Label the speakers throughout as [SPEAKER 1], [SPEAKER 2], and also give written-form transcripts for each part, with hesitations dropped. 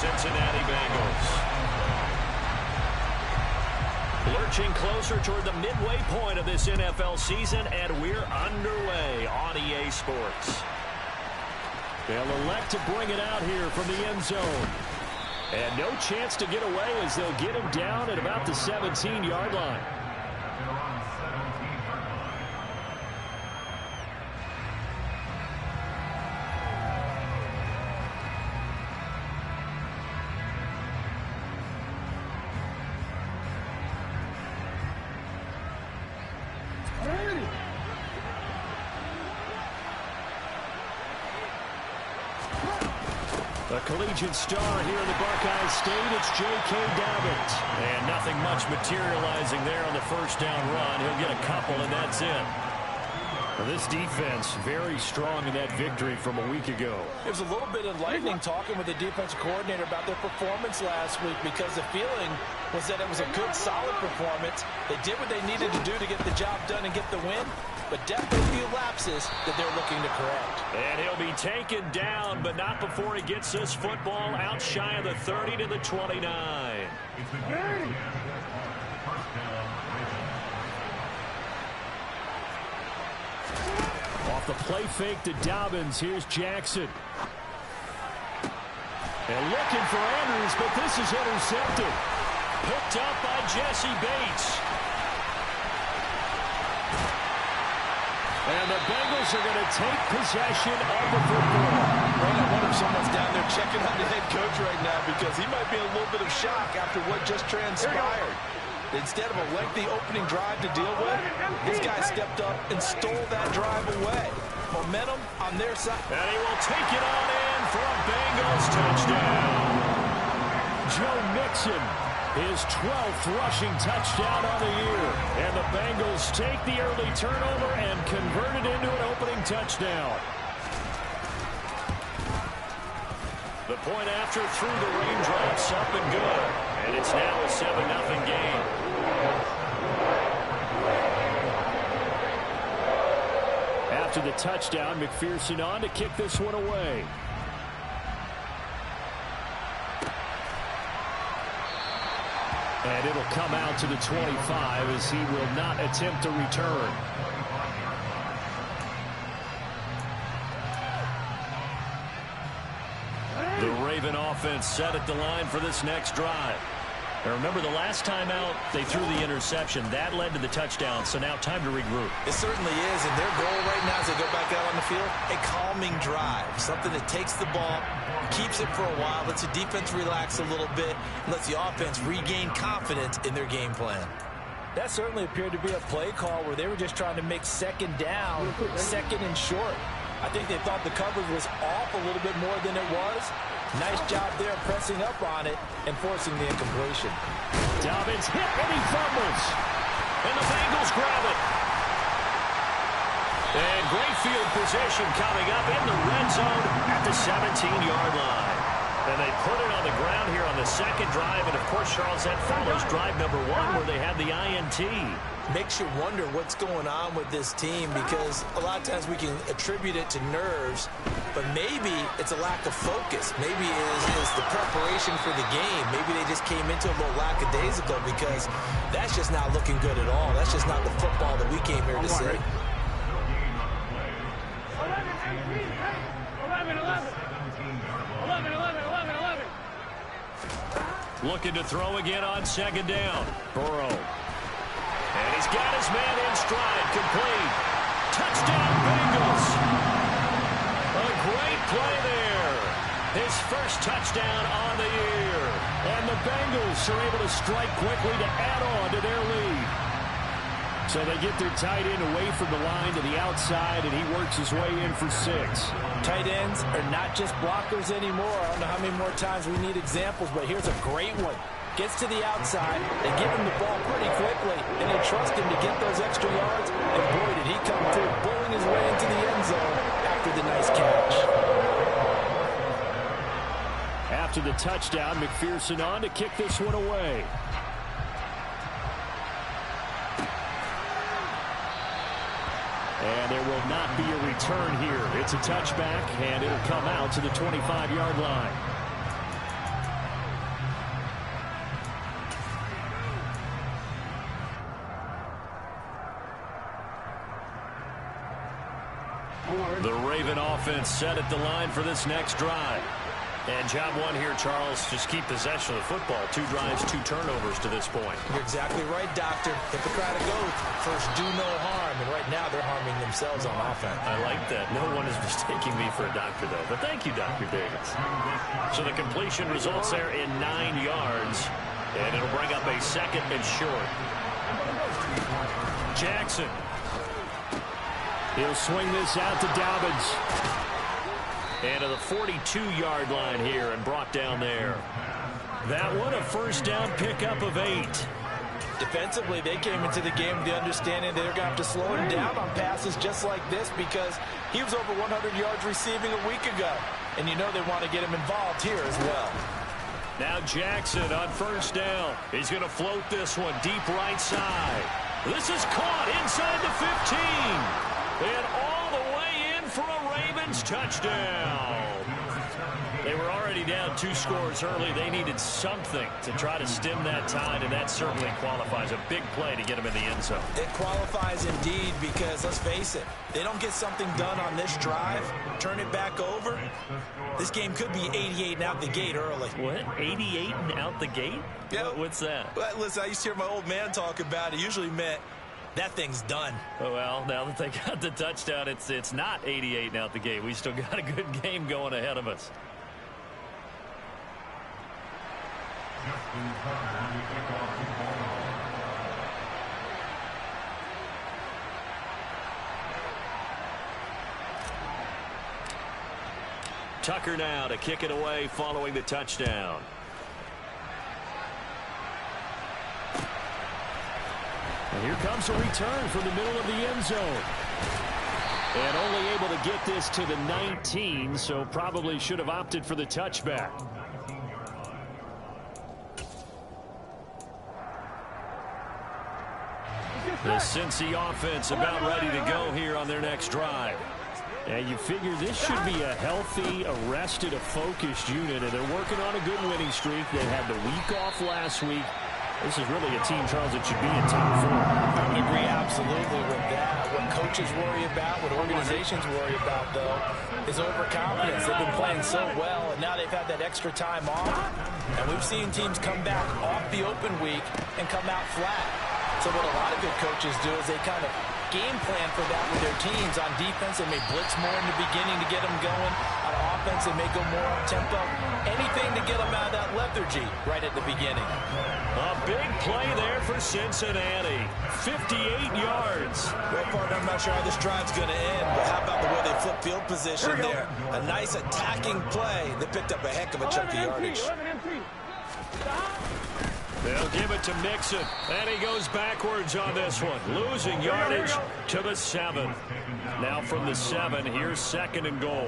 [SPEAKER 1] Cincinnati Bengals. Lurching closer toward the midway point of this NFL season, and we're underway on EA Sports.
[SPEAKER 2] They'll elect to bring it out here from the end zone. And no chance to get away as they'll get him down at about the 17-yard line.
[SPEAKER 1] The collegiate star here in the Buckeye State, it's J.K. Dobbins. And nothing much materializing there on the first down run. He'll get a couple, and that's it. Well, this defense very strong in that victory from a week ago.
[SPEAKER 3] It was a little bit enlightening talking with the defensive coordinator about their performance last week, because the feeling was that it was a good, solid performance. They did what they needed to do to get the job done and get the win, but definitely a few lapses that they're looking to correct.
[SPEAKER 1] And he'll be taken down, but not before he gets this football out shy of the 30 to the 29.
[SPEAKER 2] Off the play fake to Dobbins, here's Jackson. And looking for Andrews, but this is intercepted.
[SPEAKER 1] Picked up by Jesse Bates.
[SPEAKER 2] And the Bengals are going to take possession of the football.
[SPEAKER 3] Right, I wonder if someone's down there checking on the head coach right now, because he might be in a little bit of shock after what just transpired. Instead of a lengthy opening drive to deal with, this guy stepped up and stole that drive away. Momentum on their side.
[SPEAKER 1] And he will take it on in for a Bengals touchdown.
[SPEAKER 2] Joe Mixon, his 12th rushing touchdown on the year. And the Bengals take the early turnover and convert it into an opening touchdown.
[SPEAKER 1] The point after through the raindrops, up and good. And it's now a 7-0 game.
[SPEAKER 2] After the touchdown, McPherson on to kick this one away. And it'll come out to the 25 as he will not attempt to return.
[SPEAKER 1] The Raven offense set at the line for this next drive. Now remember, the last time out, they threw the interception. That led to the touchdown, so now time to regroup.
[SPEAKER 3] It certainly is, and their goal right now as they go back out on the field, a calming drive. Something that takes the ball, keeps it for a while, lets the defense relax a little bit, and lets the offense regain confidence in their game plan. That certainly appeared to be a play call where they were just trying to make second down, second and short. I think they thought the coverage was off a little bit more than it was. Nice job there pressing up on it and forcing the incompletion.
[SPEAKER 2] Dobbins hit and he fumbles.
[SPEAKER 1] And the Bengals grab it. And great field position coming up in the red zone at the 17-yard line. And they put it on the ground here on the second drive. And, of course, Charles, that follows drive number 1 where they had the INT.
[SPEAKER 3] Makes you wonder what's going on with this team, because a lot of times we can attribute it to nerves, but maybe it's a lack of focus. Maybe it is the preparation for the game. Maybe they just came into it a little lackadaisical, because that's just not looking good at all. That's just not the football that we came here to see.
[SPEAKER 1] 11. Looking to throw again on second down. Burrow. And he's got his man in stride, complete. Touchdown, Bengals. A great play there. His first touchdown on the year.
[SPEAKER 2] And the Bengals are able to strike quickly to add on to their lead. So they get their tight end away from the line to the outside, and he works his way in for 6.
[SPEAKER 3] Tight ends are not just blockers anymore. I don't know how many more times we need examples, but here's a great one. Gets to the outside, they give him the ball pretty quickly, and they trust him to get those extra yards, and boy, did he come through, bowling his way into the end zone after the nice catch.
[SPEAKER 2] After the touchdown, McPherson on to kick this one away. And there will not be a return here. It's a touchback, and it'll come out to the 25-yard line.
[SPEAKER 1] The Raven offense set at the line for this next drive. And job one here, Charles, just keep possession of the football. 2 drives, 2 turnovers to this point.
[SPEAKER 3] You're exactly right, Doctor. Hippocratic oath. First, do no harm. And right now, they're harming themselves on offense.
[SPEAKER 1] I like that. No one is mistaking me for a doctor, though. But thank you, Dr. Davis. So the completion results there in 9 yards. And it'll bring up a 2nd and short. Jackson.
[SPEAKER 2] He'll swing this out to Dobbins.
[SPEAKER 1] And to the 42-yard line here and brought down there. That one, a first down pickup of 8.
[SPEAKER 3] Defensively, they came into the game with the understanding they're going to have to slow him down on passes just like this because he was over 100 yards receiving a week ago. And you know they want to get him involved here as well.
[SPEAKER 1] Now Jackson on first down. He's going to float this one deep right side. This is caught inside the 15. And all the way in for a Ravens touchdown. They were already down 2 scores early. They needed something to try to stem that tide, and that certainly qualifies. A big play to get them in the end zone.
[SPEAKER 3] It qualifies indeed because, let's face it, they don't get something done on this drive, turn it back over, this game could be 88 and out the gate early.
[SPEAKER 1] What? 88 and out the gate?
[SPEAKER 3] Yeah.
[SPEAKER 1] What's that?
[SPEAKER 3] Well, listen, I used to hear my old man talk about it. It usually meant that thing's done.
[SPEAKER 1] Oh, well, now that they got the touchdown, it's not 88 and out the gate. We still got a good game going ahead of us. Tucker now to kick it away following the touchdown.
[SPEAKER 2] And here comes a return from the middle of the end zone. And only able to get this to the 19, so probably should have opted for the touchback.
[SPEAKER 1] The Cincy offense about ready to go here on their next drive.
[SPEAKER 2] And you figure this should be a healthy, arrested, a focused unit, and they're working on a good winning streak. They had the week off last week. This is really a team, Charles, that should be in top 4.
[SPEAKER 3] I would agree absolutely with that. What coaches worry about, what organizations worry about, though, is overconfidence. They've been playing so well, and now they've had that extra time off. And we've seen teams come back off the open week and come out flat. So what a lot of good coaches do is they kind of game plan for that with their teams. On defense, they may blitz more in the beginning to get them going. On offense, they may go more up-tempo. Anything to get them out of that lethargy right at the beginning.
[SPEAKER 1] A big play there for Cincinnati. 58 yards.
[SPEAKER 3] Well, partner, I'm not sure how this drive's going to end, but how about the way they flip field position there? A nice attacking play. They picked up a heck of a chunk of yardage.
[SPEAKER 1] They'll give it to Mixon, and he goes backwards on this one, losing yardage to the 7. Now from the 7, here's 2nd and goal.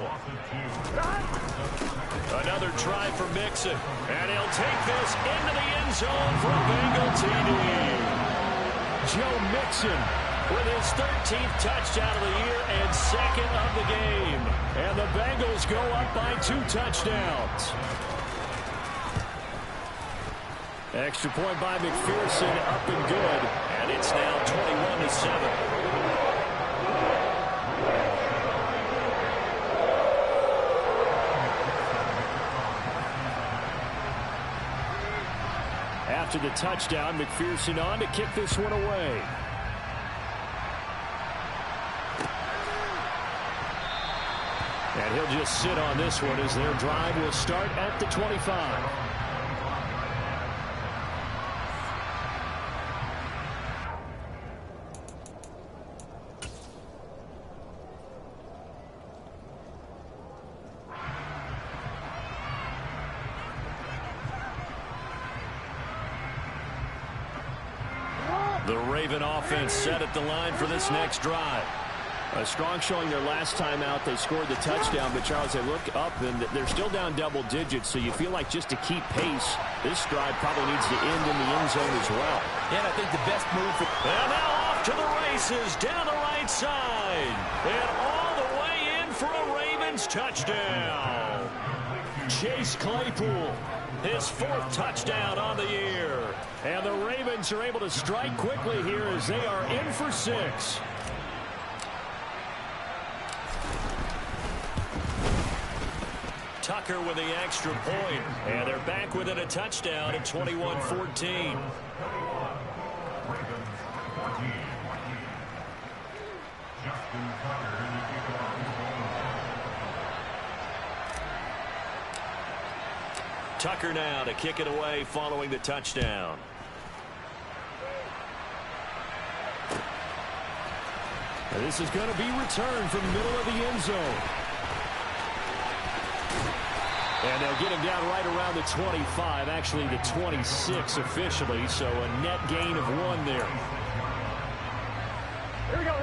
[SPEAKER 1] Another try for Mixon, and he'll take this into the end zone for a Bengal TD.
[SPEAKER 2] Joe Mixon
[SPEAKER 1] with his 13th touchdown of the year and 2nd of the game.
[SPEAKER 2] And the Bengals go up by 2 touchdowns. Extra point by McPherson, up and good.
[SPEAKER 1] And it's now 21-7.
[SPEAKER 2] After the touchdown, McPherson on to kick this one away. And he'll just sit on this one as their drive will start at the 25.
[SPEAKER 1] The Raven offense set at the line for this next drive.
[SPEAKER 2] A strong showing their last time out. They scored the touchdown, but Charles, they look up and they're still down double digits, so you feel like just to keep pace, this drive probably needs to end in the end zone as well.
[SPEAKER 3] Yeah, and I think the best move for...
[SPEAKER 1] And now off to the races, down the right side. And all the way in for a Ravens touchdown.
[SPEAKER 2] Chase Claypool,
[SPEAKER 1] his 4th touchdown on the year.
[SPEAKER 2] And the Ravens are able to strike quickly here as they are in for 6.
[SPEAKER 1] Tucker with the extra point. And they're back within a touchdown at 21-14. Tucker now to kick it away following the touchdown.
[SPEAKER 2] And this is going to be returned from the middle of the end zone. And they'll get him down right around the 25, actually the 26 officially, so a net gain of 1 there.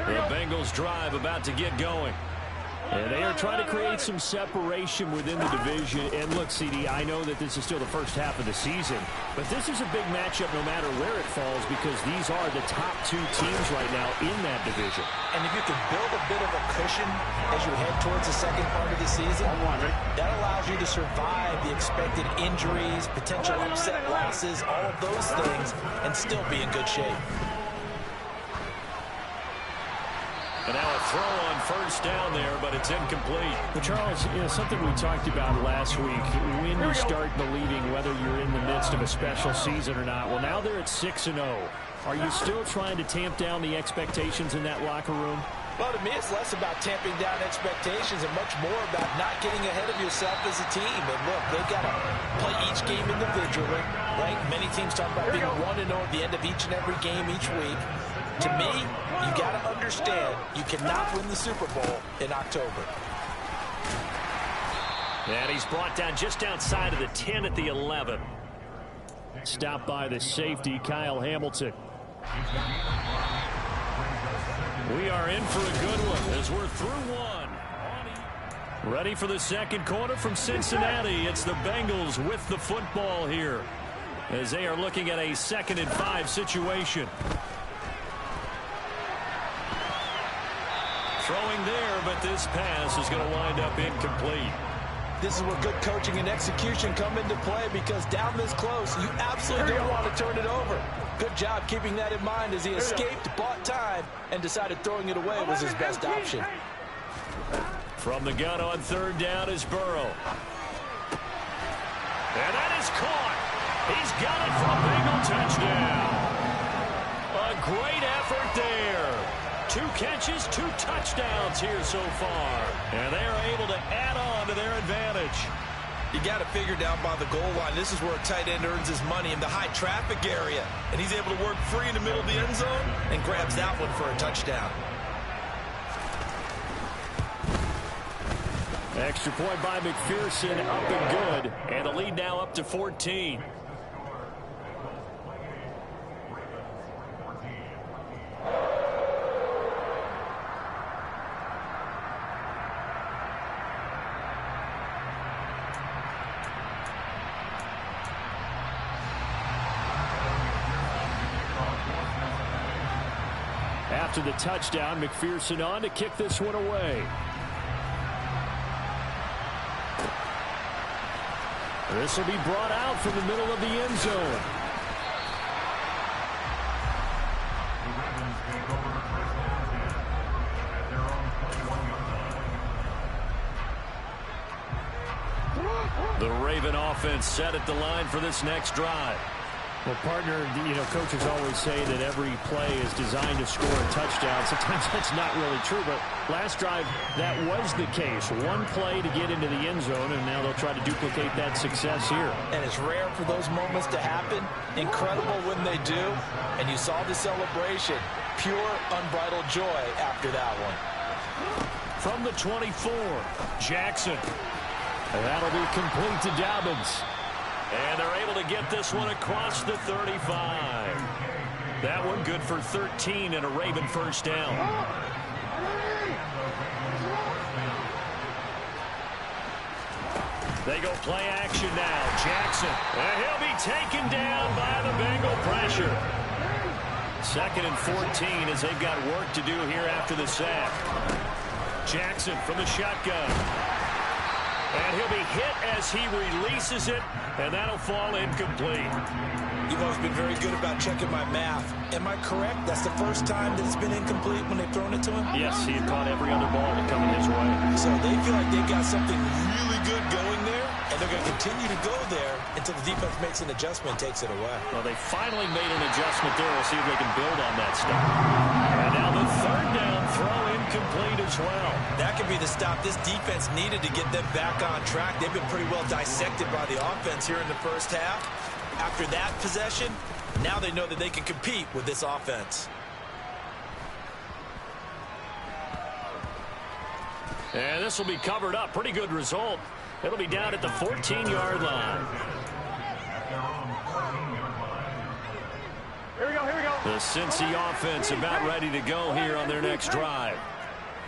[SPEAKER 1] The Bengals drive about to get going.
[SPEAKER 2] And they are trying to create some separation within the division. And look, CD, I know that this is still the first half of the season, but this is a big matchup no matter where it falls because these are the top 2 teams right now in that division.
[SPEAKER 3] And if you can build a bit of a cushion as you head towards the second part of the season, that allows you to survive the expected injuries, potential upset losses, all of those things, and still be in good shape.
[SPEAKER 1] And now a throw on first down there, but it's incomplete.
[SPEAKER 2] But Charles, something we talked about last week, when you start believing whether you're in the midst of a special season or not. Well, now they're at 6-0. Are you still trying to tamp down the expectations in that locker room?
[SPEAKER 3] Well, to me, it's less about tamping down expectations and much more about not getting ahead of yourself as a team. And look, they've got to play each game individually, right? Many teams talk about being 1-0 at the end of each and every game each week. To me, you got to understand you cannot win the Super Bowl in October.
[SPEAKER 1] And he's brought down just outside of the 10 at the 11.
[SPEAKER 2] Stopped by the safety, Kyle Hamilton.
[SPEAKER 1] We are in for a good one as we're through one. Ready for the second quarter from Cincinnati. It's the Bengals with the football here as they are looking at a 2nd and 5 situation. Throwing there, but this pass is going to wind up incomplete.
[SPEAKER 3] This is where good coaching and execution come into play because down this close, you absolutely don't want to turn it over. Good job keeping that in mind as he escaped, bought time, and decided throwing it away was his best option.
[SPEAKER 1] From the gun on 3rd down is Burrow. And that is caught. He's got it for a Bengal touchdown. A great effort there. 2 catches, 2 touchdowns here so far. And they are able to add on to their advantage.
[SPEAKER 3] You got to figure down by the goal line. This is where a tight end earns his money in the high traffic area. And he's able to work free in the middle of the end zone and grabs that one for a touchdown.
[SPEAKER 2] Extra point by McPherson, up and good.
[SPEAKER 1] And the lead now up to 14.
[SPEAKER 2] After the touchdown, McPherson on to kick this one away. This will be brought out from the middle of the end zone.
[SPEAKER 1] The Raven offense set at the line for this next drive.
[SPEAKER 2] Well, partner, coaches always say that every play is designed to score a touchdown. Sometimes that's not really true, but last drive, that was the case. 1 play to get into the end zone, and now they'll try to duplicate that success here.
[SPEAKER 3] And it's rare for those moments to happen. Incredible when they do. And you saw the celebration. Pure, unbridled joy after that one.
[SPEAKER 1] From the 24, Jackson.
[SPEAKER 2] And that'll be complete to Dobbins.
[SPEAKER 1] And they're able to get this one across the 35. That one good for 13 and a Raven first down. They go play action now. Jackson. And he'll be taken down by the Bengal pressure. 2nd and 14 as they've got work to do here after the sack. Jackson from the shotgun. And he'll be hit as he releases it, and that'll fall incomplete.
[SPEAKER 3] You've always been very good about checking my math. Am I correct? That's the first time that it's been incomplete when they've thrown it to him?
[SPEAKER 1] Yes, he had caught every other ball coming his way.
[SPEAKER 3] So they feel like they've got something really good going there. going to continue to go there until the defense makes an adjustment and takes it away.
[SPEAKER 1] Well, they finally made an adjustment there. We'll see if they can build on that stop. And now the third down throw incomplete as well.
[SPEAKER 3] That could be the stop this defense needed to get them back on track. They've been pretty well dissected by the offense here in the first half. After that possession, now they know that they can compete with this offense.
[SPEAKER 1] And this will be covered up. Pretty good result. It'll be down at the 14-yard line.
[SPEAKER 2] Here we go.
[SPEAKER 1] The Cincy offense about ready to go here on their next drive.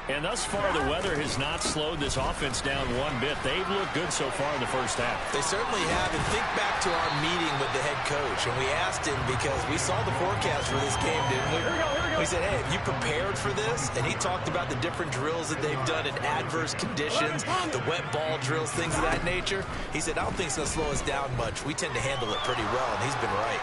[SPEAKER 1] And thus far, the weather has not slowed this offense down one bit. They've looked good so far in the first half.
[SPEAKER 3] They certainly have. And think back to our meeting with the head coach. And we asked him because we saw the forecast for this game, didn't we? We said, hey, have you prepared for this? And he talked about the different drills that they've done in adverse conditions, the wet ball drills, things of that nature. He said, I don't think it's going to slow us down much. We tend to handle it pretty well, and he's been right.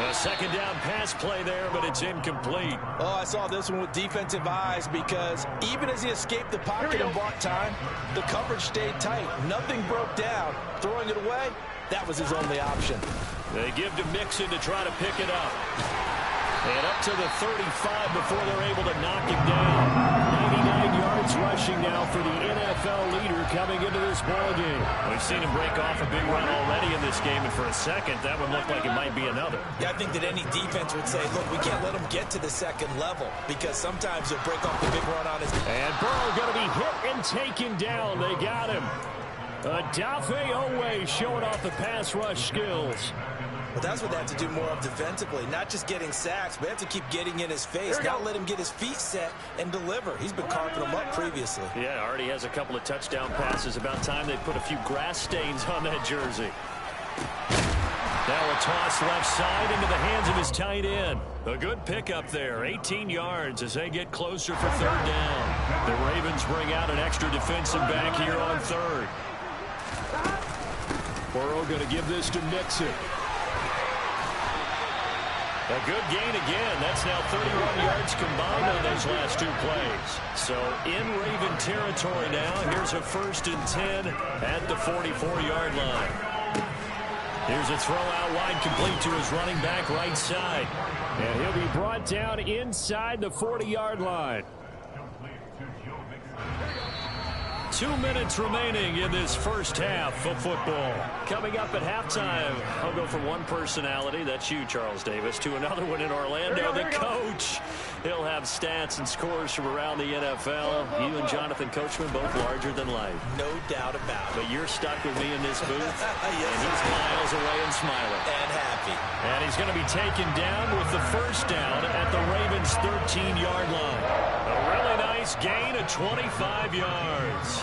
[SPEAKER 1] A second down pass play there, but it's incomplete.
[SPEAKER 3] Oh, I saw this one with defensive eyes because even as he escaped the pocket and bought time, the coverage stayed tight. Nothing broke down. Throwing it away, that was his only option.
[SPEAKER 1] They give to Mixon to try to pick it up. And up to the 35 before they're able to knock him down. 99 yards rushing now for the NFL leader coming into this ballgame. We've seen him break off a big run already in this game, and for a second, that one looked like it might be another.
[SPEAKER 3] Yeah, I think that any defense would say, look, we can't let him get to the second level because sometimes he'll break off the big run on his...
[SPEAKER 2] And Burrow going to be hit and taken down. They got him. Odafe Oweh showing off the pass rush skills.
[SPEAKER 3] But that's what they have to do more of defensively, not just getting sacks, but they have to keep getting in his face, not let him get his feet set and deliver. He's been carping them up previously.
[SPEAKER 1] Yeah, already has a couple of touchdown passes. About time they put a few grass stains on that jersey. Now a toss left side into the hands of his tight end. A good pickup there, 18 yards as they get closer for third down. The Ravens bring out an extra defensive back here on third.
[SPEAKER 2] Burrow going to give this to Mixon.
[SPEAKER 1] A good gain again. That's now 31 yards combined on those last two plays. So in Raven territory now. Here's a 1st and 10 at the 44-yard line. Here's a throw out wide complete to his running back right side.
[SPEAKER 2] And he'll be brought down inside the 40-yard line.
[SPEAKER 1] 2 minutes remaining in this first half of football. Coming up at halftime, I'll go from one personality, that's you, Charles Davis, to another one in Orlando, the coach. He'll have stats and scores from around the NFL. You and Jonathan Coachman, both larger than life.
[SPEAKER 3] No doubt about it.
[SPEAKER 1] But you're stuck with me in this booth, and he's miles away and smiling.
[SPEAKER 3] And happy.
[SPEAKER 1] And he's going to be taken down with the first down at the Ravens' 13-yard line. A really nice gain of 25 yards.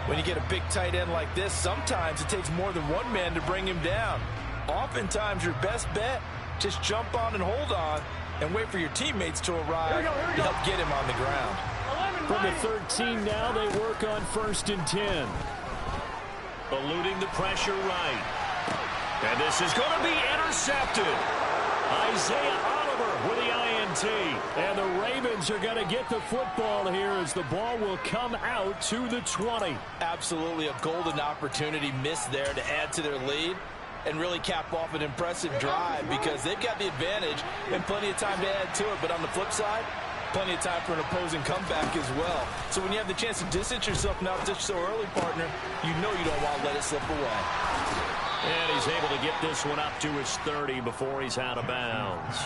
[SPEAKER 3] When you get a big tight end like this, sometimes it takes more than one man to bring him down. Oftentimes, your best bet, just jump on and hold on and wait for your teammates to arrive to help get him on the ground.
[SPEAKER 2] From the 13 now, they work on 1st and 10.
[SPEAKER 1] Eluding the pressure right. And this is going to be intercepted. Isaiah Oliver with the INT.
[SPEAKER 2] And the Ravens are going to get the football here as the ball will come out to the 20.
[SPEAKER 3] Absolutely a golden opportunity missed there to add to their lead and really cap off an impressive drive because they've got the advantage and plenty of time to add to it. But on the flip side, plenty of time for an opposing comeback as well. So when you have the chance to distance yourself now just so early, partner, you know you don't want to let it slip away.
[SPEAKER 1] And he's able to get this one up to his 30 before he's out of bounds.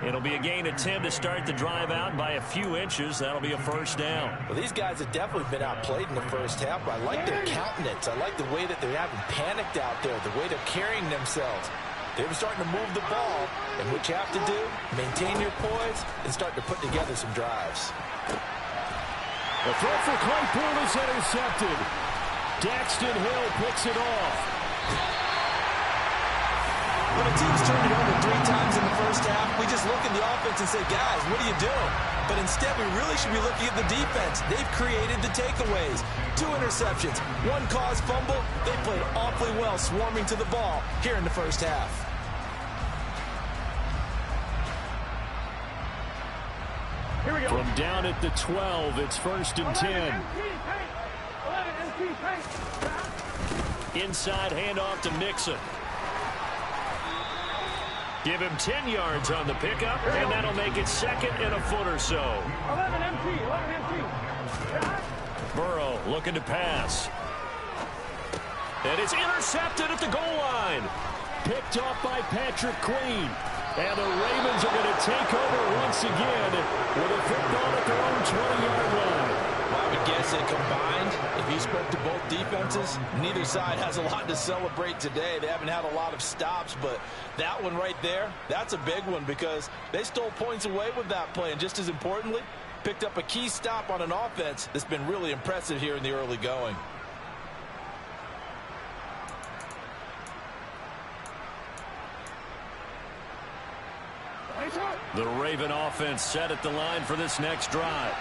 [SPEAKER 1] It'll be a gain of 10 to start the drive out by a few inches. That'll be a first down.
[SPEAKER 3] Well, these guys have definitely been outplayed in the first half, but I like their countenance. I like the way that they haven't panicked out there, the way they're carrying themselves. They're starting to move the ball, and what you have to do, maintain your poise and start to put together some drives.
[SPEAKER 2] The throw for Claypool is intercepted. Daxton Hill picks it off.
[SPEAKER 3] When a team's turned it over 3 times in the first half, we just look at the offense and say, guys, what are you doing? But instead, we really should be looking at the defense. They've created the takeaways. 2 interceptions, 1 caused fumble. They played awfully well swarming to the ball here in the first half.
[SPEAKER 2] Here we go. From down at the 12, it's 1st and 10.
[SPEAKER 1] Inside handoff to Nixon. Give him 10 yards on the pickup, and that'll make it second and a foot or so.
[SPEAKER 4] 11 MT.
[SPEAKER 1] Burrow looking to pass. And it's intercepted at the goal line. Picked off by Patrick Queen. And the Ravens are going to take over once again with a football at their own 20-yard line.
[SPEAKER 3] I would guess that combined, if you spoke to both defenses, neither side has a lot to celebrate today. They haven't had a lot of stops, but that one right there, that's a big one because they stole points away with that play. And just as importantly, picked up a key stop on an offense that's been really impressive here in the early going.
[SPEAKER 1] The Raven offense set at the line for this next drive.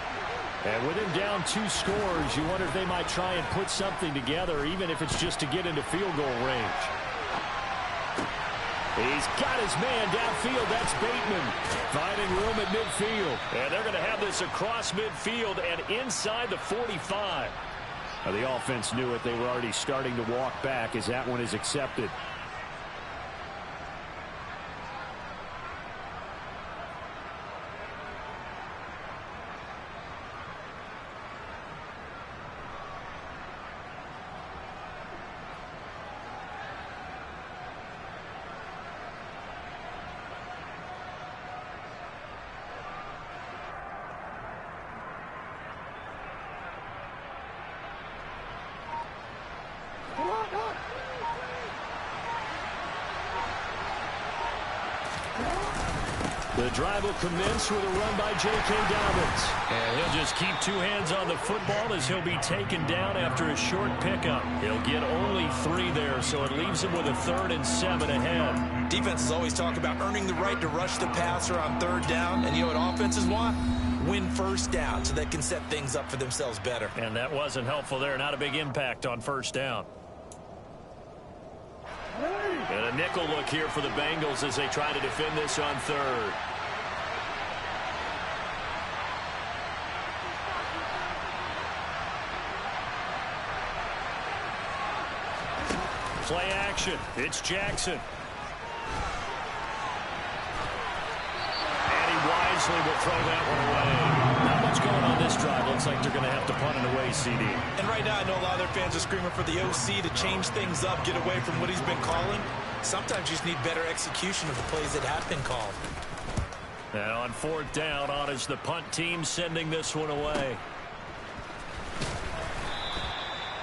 [SPEAKER 2] And with him down 2 scores, you wonder if they might try and put something together, even if it's just to get into field goal range. He's got his man downfield. That's Bateman finding room at midfield.
[SPEAKER 1] And they're going to have this across midfield and inside the 45.
[SPEAKER 2] Now, the offense knew it. They were already starting to walk back as that one is accepted.
[SPEAKER 1] The drive will commence with a run by J.K. Dobbins. And he'll just keep 2 hands on the football as he'll be taken down after a short pickup. He'll get only 3 there, so it leaves him with a 3rd and 7 ahead.
[SPEAKER 3] Defenses always talk about earning the right to rush the passer on 3rd down. And you know what offenses want? Win 1st down so they can set things up for themselves better.
[SPEAKER 1] And that wasn't helpful there. Not a big impact on 1st down. And a nickel look here for the Bengals as they try to defend this on 3rd. Play action. It's Jackson. And he wisely will throw that one away. Not much going on this drive. Looks like they're going to have to punt it away, CD.
[SPEAKER 3] And right now I know a lot of their fans are screaming for the OC to change things up, get away from what he's been calling. Sometimes you just need better execution of the plays that have been called.
[SPEAKER 1] And on 4th down, on is the punt team sending this one away.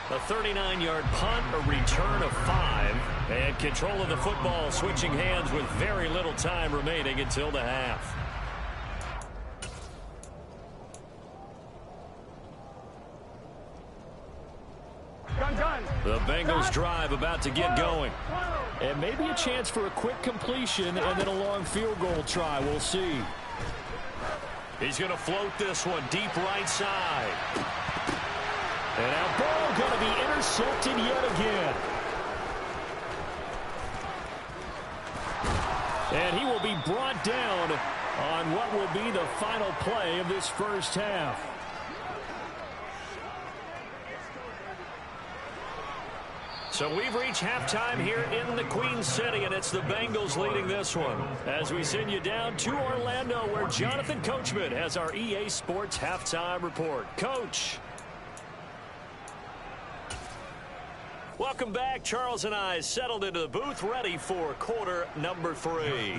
[SPEAKER 1] A 39-yard punt, a return of 5, and control of the football switching hands with very little time remaining until the half. The Bengals drive about to get going.
[SPEAKER 2] And maybe a chance for a quick completion and then a long field goal try. We'll see.
[SPEAKER 1] He's going to float this one deep right side. And now ball going to be intercepted yet again. And he will be brought down on what will be the final play of this 1st half. So we've reached halftime here in the Queen City, and it's the Bengals leading this one. As we send you down to Orlando, where Jonathan Coachman has our EA Sports halftime report. Coach. Welcome back. Charles and I settled into the booth, ready for quarter number 3.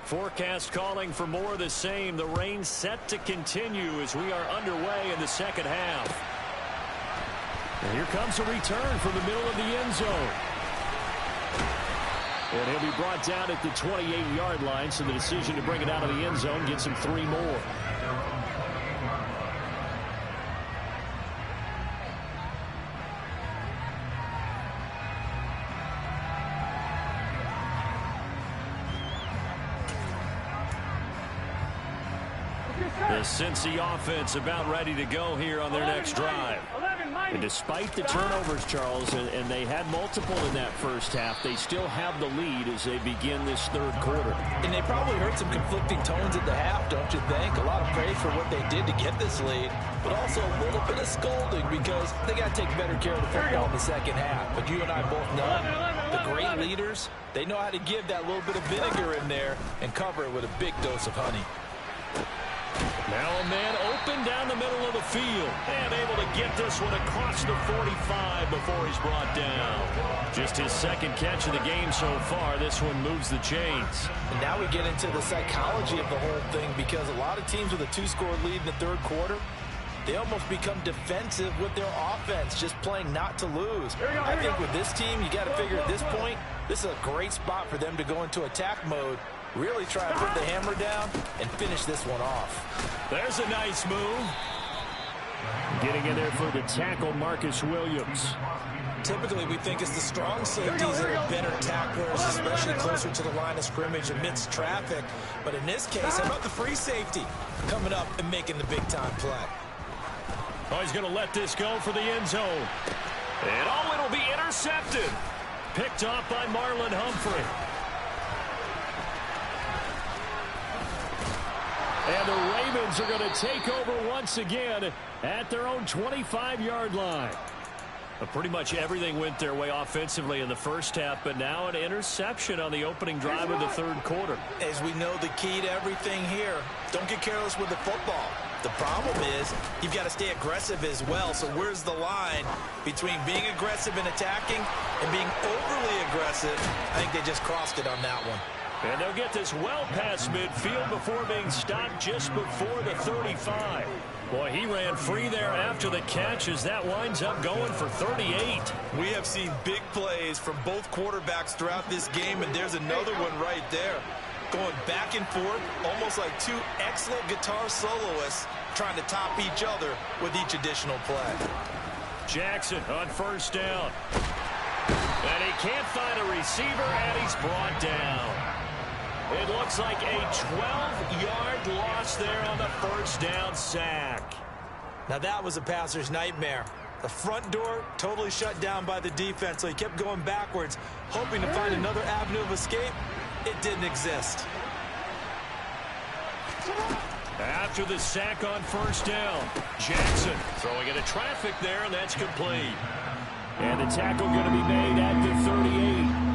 [SPEAKER 1] Forecast calling for more of the same. The rain set to continue as we are underway in the 2nd half.
[SPEAKER 2] And here comes a return from the middle of the end zone. And he'll be brought down at the 28-yard line, so the decision to bring it out of the end zone gets him 3 more. The Cincy offense about ready to go here on their next drive.
[SPEAKER 4] 11,
[SPEAKER 2] And despite the turnovers, Charles, and they had multiple in that first half, they still have the lead as they begin this third quarter.
[SPEAKER 3] And they probably heard some conflicting tones at the half, don't you think? A lot of praise for what they did to get this lead, but also a little bit of scolding because they got to take better care of the football in the second half. But you and I both know the great leaders, they know how to give that little bit of vinegar in there and cover it with a big dose of honey.
[SPEAKER 1] Now a man open down the middle of the field and able to get this one across the 45 before he's brought down. Just his second catch of the game so far. This one moves the chains.
[SPEAKER 3] And now we get into the psychology of the whole thing because a lot of teams with a two-score lead in the third quarter, they almost become defensive with their offense, just playing not to lose. I think with this team, you got to figure at this point, this is a great spot for them to go into attack mode, really try and put the hammer down and finish this one off.
[SPEAKER 1] There's a nice move.
[SPEAKER 2] Getting in there for the tackle, Marcus Williams.
[SPEAKER 3] Typically, we think it's the strong safeties that are better tacklers, especially closer to the line of scrimmage amidst traffic. But in this case, how about the free safety coming up and making the big-time play?
[SPEAKER 1] Oh, he's going to let this go for the end zone. And oh, it'll be intercepted. Picked off by Marlon Humphrey. And the Ravens are going to take over once again at their own 25-yard line. But pretty much everything went their way offensively in the first half, but now an interception on the opening drive of the third quarter.
[SPEAKER 3] As we know, the key to everything here, don't get careless with the football. The problem is you've got to stay aggressive as well. So where's the line between being aggressive and attacking and being overly aggressive? I think they just crossed it on that one.
[SPEAKER 1] And they'll get this well past midfield before being stopped just before the 35. Boy, he ran free there after the catch as that winds up going for 38.
[SPEAKER 3] We have seen big plays from both quarterbacks throughout this game, and there's another one right there. Going back and forth, almost like two excellent guitar soloists trying to top each other with each additional play.
[SPEAKER 1] Jackson on first down. And he can't find a receiver, and he's brought down. It looks like a 12-yard loss there on the first down sack.
[SPEAKER 3] Now that was a passer's nightmare. The front door totally shut down by the defense, so he kept going backwards, hoping to find another avenue of escape. It didn't exist.
[SPEAKER 1] After the sack on first down, Jackson throwing into traffic there, and that's complete.
[SPEAKER 2] And the tackle going to be made at the 38.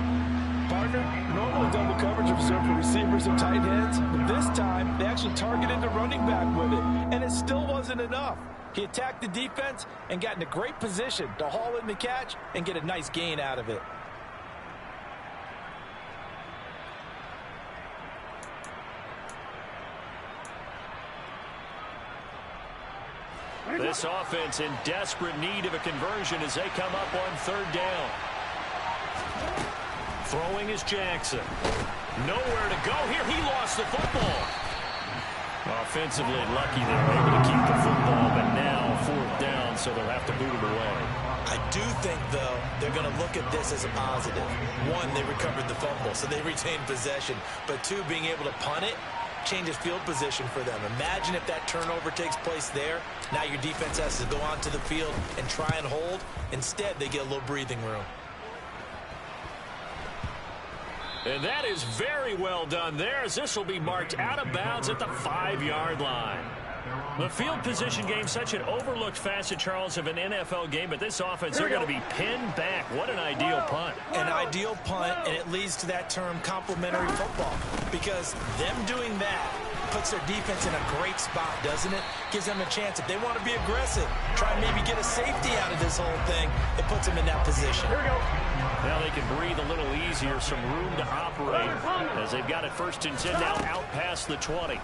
[SPEAKER 5] Partner, normally double coverage is reserved for receivers and tight ends, but this time they actually targeted the running back with it, and it still wasn't enough. He attacked the defense and got in a great position to haul in the catch and get a nice gain out of it.
[SPEAKER 1] This offense in desperate need of a conversion as they come up on third down. Throwing is Jackson. Nowhere to go here. He lost the football. Offensively lucky they were able to keep the football, but now fourth down, so they'll have to boot it away.
[SPEAKER 3] I do think, though, they're going to look at this as a positive. One, they recovered the fumble, so they retained possession. But two, being able to punt it changes field position for them. Imagine if that turnover takes place there. Now your defense has to go onto the field and try and hold. Instead, they get a little breathing room.
[SPEAKER 1] And that is very well done there, as this will be marked out of bounds at the 5-yard line. The field position game, such an overlooked facet, Charles, of an NFL game, but this offense, they're going to be pinned back. What an ideal punt.
[SPEAKER 3] An ideal punt, and it leads to that term complementary football, because them doing that puts their defense in a great spot, doesn't it? Gives them a chance. If they want to be aggressive, try and maybe get a safety out of this whole thing, it puts them in that position.
[SPEAKER 1] Here we go. Now they can breathe a little easier, some room to operate as they've got it first and 10 now out past the 20.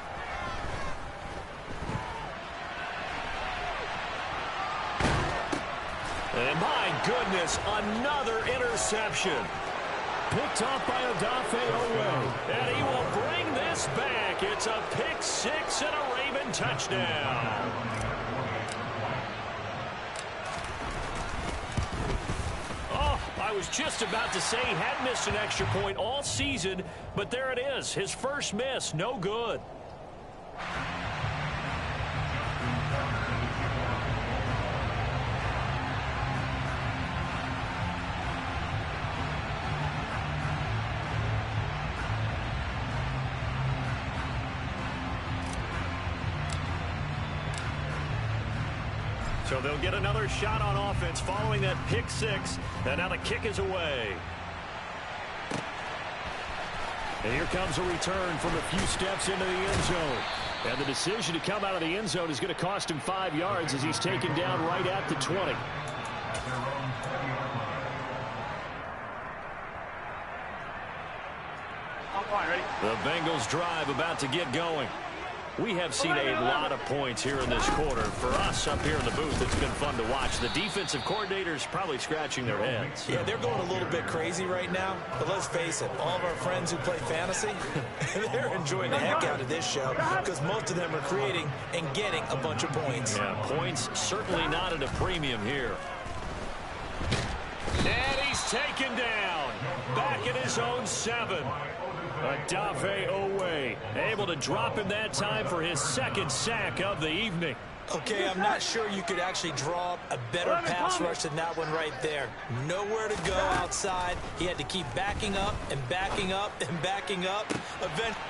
[SPEAKER 1] And my goodness, another interception.
[SPEAKER 2] Picked off by Odafe Owe.
[SPEAKER 1] And he will bring this back. It's a pick six and a Raven touchdown. Oh, I was just about to say he had missed an extra point all season, but there it is. His first miss, no good. So they'll get another shot on offense following that pick six. And now the kick is away. And here comes a return from a few steps into the end zone. And the decision to come out of the end zone is going to cost him 5 yards as he's taken down right at the 20. The Bengals drive about to get going. We have seen a lot of points here in this quarter. For us up here in the booth, it's been fun to watch. The defensive coordinators probably scratching their heads.
[SPEAKER 3] Yeah, they're going a little bit crazy right now. But let's face it, all of our friends who play fantasy, they're enjoying the heck out of this show because most of them are creating and getting a bunch of points.
[SPEAKER 1] Yeah, points certainly not at a premium here. And he's taken down. Back in his own 7. Adave Owe able to him that time for his second sack of the evening.
[SPEAKER 3] Okay, I'm not sure you could actually draw up a better pass rush than that one right there. Nowhere to go outside. He had to keep backing up and backing up and backing up.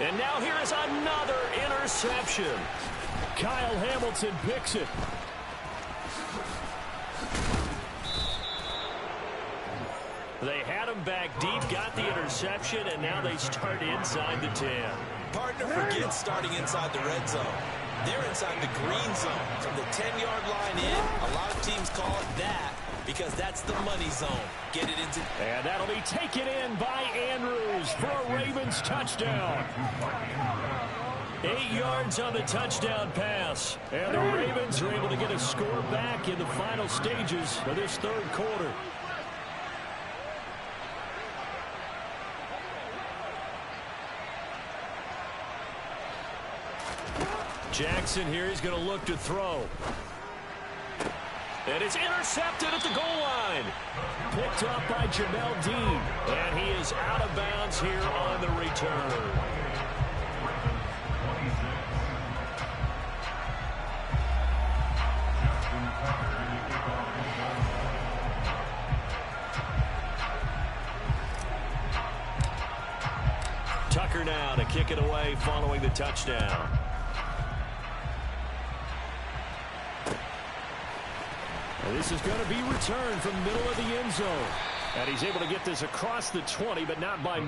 [SPEAKER 1] And now here is another interception.
[SPEAKER 2] Kyle Hamilton picks it.
[SPEAKER 1] They had him back deep, got the interception, and now they start inside the 10.
[SPEAKER 3] Partner forgets starting inside the red zone. They're inside the green zone. From the 10-yard line in, a lot of teams call it that because that's the money zone. Get it into...
[SPEAKER 2] And that'll be taken in by Andrews for a Ravens touchdown.
[SPEAKER 1] 8 yards on the touchdown pass.
[SPEAKER 2] And the Ravens are able to get a score back in the final stages of this third quarter.
[SPEAKER 1] Jackson here is going to look to throw. And it's intercepted at the goal line.
[SPEAKER 2] Picked up by Jamel Dean.
[SPEAKER 1] And he is out of bounds here on the return. Tucker now to kick it away following the touchdown.
[SPEAKER 2] And this is going to be returned from the middle of the end zone. And he's able to get this across the 20, but not by...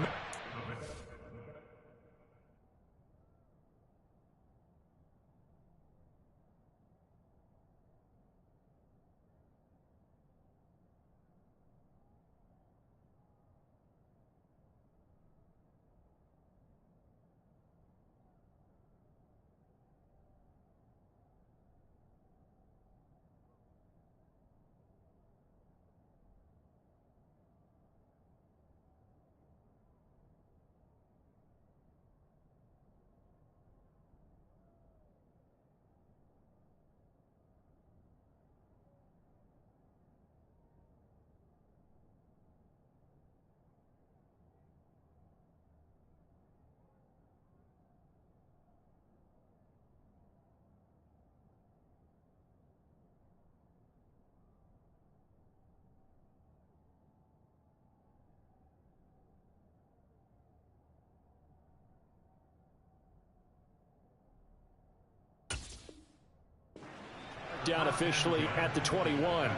[SPEAKER 2] Down officially at the 21.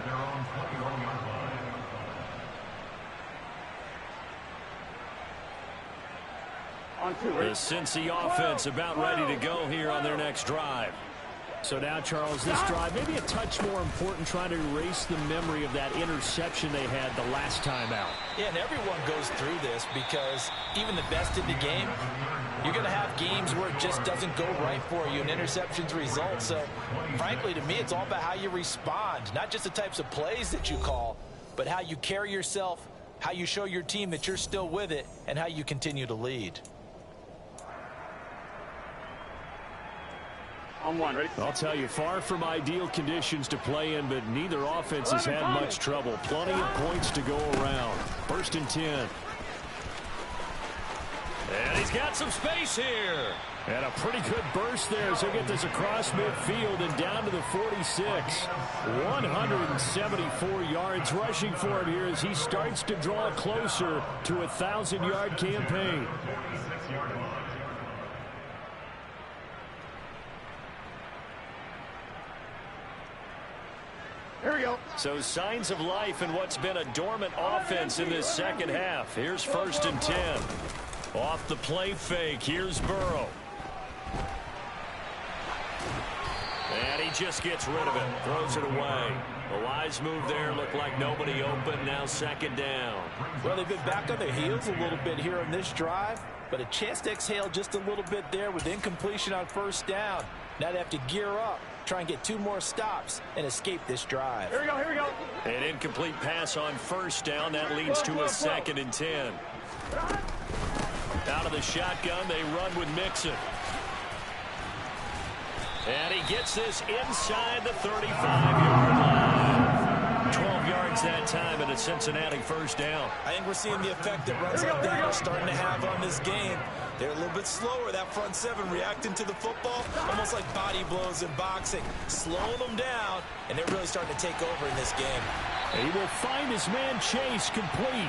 [SPEAKER 1] The Cincy offense about ready to go here on their next drive.
[SPEAKER 2] So now, Charles, this drive maybe a touch more important, trying to erase the memory of that interception they had the last time out.
[SPEAKER 3] Yeah, and everyone goes through this because even the best in the game, you're going to have games where it just doesn't go right for you and interceptions result. So, frankly, to me, it's all about how you respond, not just the types of plays that you call, but how you carry yourself, how you show your team that you're still with it, and how you continue to lead.
[SPEAKER 4] On one, ready?
[SPEAKER 2] I'll tell you, far from ideal conditions to play in, but neither offense has had much trouble. Plenty of points to go around. First and 10.
[SPEAKER 1] And he's got some space here.
[SPEAKER 2] And a pretty good burst there as he'll get this across midfield and down to the 46. 174 yards rushing for him here as he starts to draw closer to a 1,000-yard campaign.
[SPEAKER 4] Here we go.
[SPEAKER 1] So signs of life in what's been a dormant offense in this second half. Here's 1st and 10. Off the play fake. Here's Burrow. And he just gets rid of it. Throws it away. A wise move there. Looked like nobody open. Now 2nd down.
[SPEAKER 5] Well, they've been back on their heels a little bit here on this drive, but a chance to exhale just a little bit there with incompletion on 1st down. Now they have to gear up, try and get 2 more stops, and escape this drive.
[SPEAKER 4] Here we go, here we go.
[SPEAKER 1] An incomplete pass on 1st down. That leads to a 2nd and 10. Out of the shotgun, they run with Mixon. And he gets this inside the 35-yard line. 12 yards that time, and a Cincinnati 1st down.
[SPEAKER 3] I think we're seeing the effect that runs like that are starting to have on this game. They're a little bit slower, that front 7 reacting to the football, almost like body blows in boxing, slowing them down, and they're really starting to take over in this game.
[SPEAKER 2] He will find his man Chase complete.